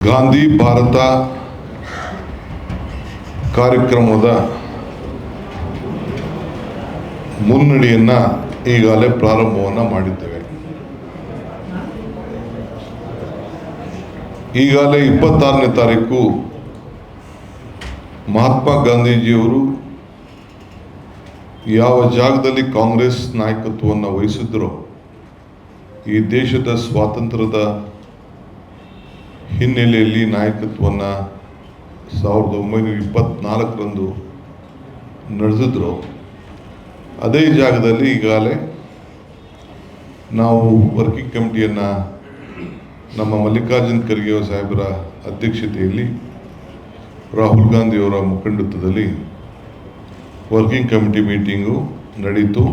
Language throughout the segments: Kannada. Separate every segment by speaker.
Speaker 1: ಗಾಂಧಿ ಭಾರತ ಕಾರ್ಯಕ್ರಮದ ಮುನ್ನಡೆಯನ್ನು ಈಗಾಗಲೇ ಪ್ರಾರಂಭವನ್ನು ಮಾಡಿದ್ದೇವೆ. ಈಗಾಗಲೇ 26ನೇ ತಾರೀಕು ಮಹಾತ್ಮ ಗಾಂಧೀಜಿಯವರು ಯಾವ ಜಾಗದಲ್ಲಿ ಕಾಂಗ್ರೆಸ್ ನಾಯಕತ್ವವನ್ನು ವಹಿಸಿದ್ರೋ ಈ ದೇಶದ ಸ್ವಾತಂತ್ರ್ಯದ ಹಿನ್ನೆಲೆಯಲ್ಲಿ ನಾಯಕತ್ವವನ್ನು 1924ರಂದು ನಡೆಸಿದ್ರು. ಅದೇ ಜಾಗದಲ್ಲಿ ಈಗಾಗಲೇ ನಾವು ವರ್ಕಿಂಗ್ ಕಮಿಟಿಯನ್ನು ನಮ್ಮ ಮಲ್ಲಿಕಾರ್ಜುನ್ ಖರ್ಗೆ ಸಾಹೇಬರ ಅಧ್ಯಕ್ಷತೆಯಲ್ಲಿ ರಾಹುಲ್ ಗಾಂಧಿಯವರ ಮುಖಂಡತ್ವದಲ್ಲಿ ವರ್ಕಿಂಗ್ ಕಮಿಟಿ ಮೀಟಿಂಗು ನಡೀತು.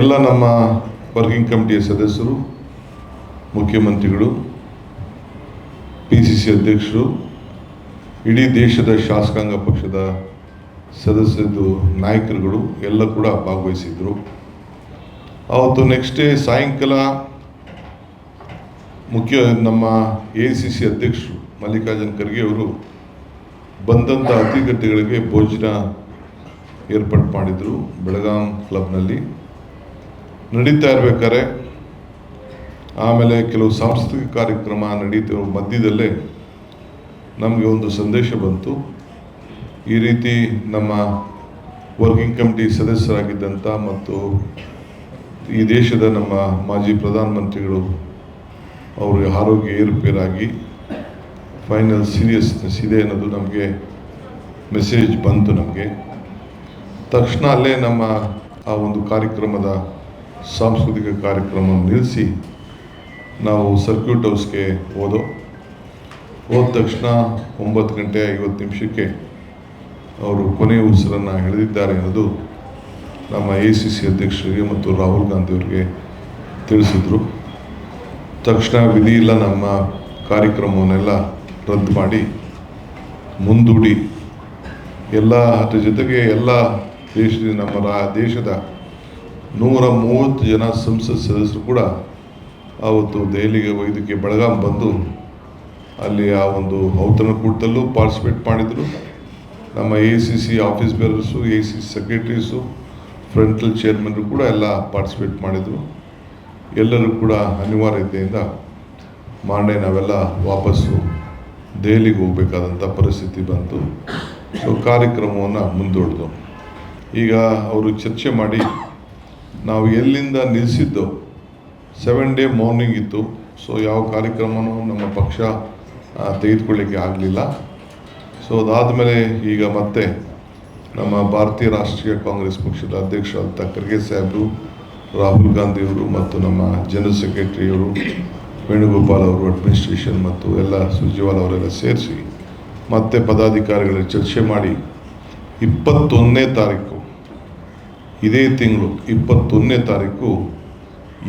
Speaker 1: ಎಲ್ಲ ನಮ್ಮ ವರ್ಕಿಂಗ್ ಕಮಿಟಿಯ ಸದಸ್ಯರು, ಮುಖ್ಯಮಂತ್ರಿಗಳು, PCC ಅಧ್ಯಕ್ಷರು, ಇಡೀ ದೇಶದ ಶಾಸಕಾಂಗ ಪಕ್ಷದ ಸದಸ್ಯರು, ನಾಯಕರುಗಳು ಎಲ್ಲ ಕೂಡ ಭಾಗವಹಿಸಿದರು. ಅವತ್ತು ನೆಕ್ಸ್ಟ್ ಡೇ ಸಾಯಂಕಾಲ ನಮ್ಮ AICC ಅಧ್ಯಕ್ಷರು ಮಲ್ಲಿಕಾರ್ಜುನ್ ಖರ್ಗೆ ಅವರು ಬಂದಂಥ ಅತಿಥಿಗಳಿಗೆ ಭೋಜನ ಏರ್ಪಾಡು ಮಾಡಿದರು. ಬೆಳಗಾಂ ಕ್ಲಬ್ನಲ್ಲಿ ನಡೀತಾ ಇರಬೇಕಾದ್ರೆ ಆಮೇಲೆ ಕೆಲವು ಸಾಂಸ್ಕೃತಿಕ ಕಾರ್ಯಕ್ರಮ ನಡೀತಿರೋ ಮಧ್ಯದಲ್ಲೇ ನಮಗೆ ಒಂದು ಸಂದೇಶ ಬಂತು. ಈ ರೀತಿ ನಮ್ಮ ವರ್ಕಿಂಗ್ ಕಮಿಟಿ ಸದಸ್ಯರಾಗಿದ್ದಂಥ ಮತ್ತು ಈ ದೇಶದ ನಮ್ಮ ಮಾಜಿ ಪ್ರಧಾನಮಂತ್ರಿಗಳು ಅವರಿಗೆ ಆರೋಗ್ಯ ಏರುಪೇರಾಗಿ ಫೈನಲ್ ಸೀರಿಯಸ್ನೆಸ್ ಇದೆ ಅನ್ನೋದು ನಮಗೆ ಮೆಸೇಜ್ ಬಂತು. ನಮಗೆ ತಕ್ಷಣ ಅಲ್ಲೇ ನಮ್ಮ ಆ ಒಂದು ಕಾರ್ಯಕ್ರಮದ ಸಾಂಸ್ಕೃತಿಕ ಕಾರ್ಯಕ್ರಮವನ್ನು ನಿಲ್ಲಿಸಿ ನಾವು ಸರ್ಕ್ಯೂಟ್ ಹೌಸ್ಗೆ ಹೋದ ತಕ್ಷಣ 9:50 ಅವರು ಕೊನೆಯ ಉಸಿರನ್ನು ಎಳೆದಿದ್ದಾರೆ ಅನ್ನೋದು ನಮ್ಮ AICC ಅಧ್ಯಕ್ಷರಿಗೆ ಮತ್ತು ರಾಹುಲ್ ಗಾಂಧಿಯವರಿಗೆ ತಿಳಿಸಿದ್ರು. ತಕ್ಷಣ ವಿಧಿ ಇಲ್ಲ, ನಮ್ಮ ಕಾರ್ಯಕ್ರಮವನ್ನೆಲ್ಲ ರದ್ದು ಮಾಡಿ ಮುಂದೂಡಿ ಅದ್ರ ಜೊತೆಗೆ ಎಲ್ಲ ನಮ್ಮ ದೇಶದ 130 ಜನ ಸಂಸತ್ ಸದಸ್ಯರು ಕೂಡ ಆವತ್ತು ದೆಹಲಿಗೆ ಇದಕ್ಕೆ ಬೆಳಗಾಂ ಬಂದು ಅಲ್ಲಿ ಆ ಒಂದು ಔತಣಕೂಟದಲ್ಲೂ ಪಾರ್ಟಿಸಿಪೇಟ್ ಮಾಡಿದರು. ನಮ್ಮ AICC office bearers, AICC secretaries, frontal ಚೇರ್ಮನ್ರು ಕೂಡ ಎಲ್ಲ ಪಾರ್ಟಿಸಿಪೇಟ್ ಮಾಡಿದರು. ಎಲ್ಲರೂ ಕೂಡ ಅನಿವಾರ್ಯತೆಯಿಂದ ಮಾರನೇ ನಾವೆಲ್ಲ ವಾಪಸ್ಸು ದೆಹಲಿಗೆ ಹೋಗಬೇಕಾದಂಥ ಪರಿಸ್ಥಿತಿ ಬಂತು. ಸೊ ಕಾರ್ಯಕ್ರಮವನ್ನು ಮುಂದೂಡಿದು. ಈಗ ಅವರು ಚರ್ಚೆ ಮಾಡಿ ನಾವು ಎಲ್ಲಿಂದ ನಿಲ್ಲಿಸಿದ್ದೋ 7 ಡೇ ಮಾರ್ನಿಂಗ್ ಇತ್ತು. ಸೊ ಯಾವ ಕಾರ್ಯಕ್ರಮವೂ ನಮ್ಮ ಪಕ್ಷ ತೆಗೆದುಕೊಳ್ಳಿಕ್ಕೆ ಆಗಲಿಲ್ಲ. ಸೊ ಅದಾದಮೇಲೆ ಈಗ ಮತ್ತೆ ನಮ್ಮ ಭಾರತೀಯ ರಾಷ್ಟ್ರೀಯ ಕಾಂಗ್ರೆಸ್ ಪಕ್ಷದ ಅಧ್ಯಕ್ಷರಾದ ಖರ್ಗೆ ಸಾಹೇಬರು, ರಾಹುಲ್ ಗಾಂಧಿಯವರು ಮತ್ತು ನಮ್ಮ ಜನರಲ್ ಸೆಕ್ರೆಟರಿಯವರು ವೇಣುಗೋಪಾಲ್ ಅವರು, ಅಡ್ಮಿನಿಸ್ಟ್ರೇಷನ್ ಮತ್ತು ಎಲ್ಲ ಸುರ್ಜೇವಾಲಾ ಅವರೆಲ್ಲ ಸೇರಿಸಿ ಮತ್ತೆ ಪದಾಧಿಕಾರಿಗಳ ಚರ್ಚೆ ಮಾಡಿ 21ನೇ ತಾರೀಕು ಇದೇ ತಿಂಗಳು 21ನೇ ತಾರೀಕು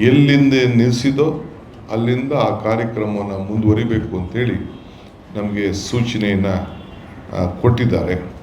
Speaker 1: ಎಲ್ಲಿಂದ ನಿಲ್ಲಿಸಿದೋ ಅಲ್ಲಿಂದ ಆ ಕಾರ್ಯಕ್ರಮವನ್ನು ಮುಂದುವರಿಬೇಕು ಅಂತೇಳಿ ನಮಗೆ ಸೂಚನೆಯನ್ನು ಕೊಟ್ಟಿದ್ದಾರೆ.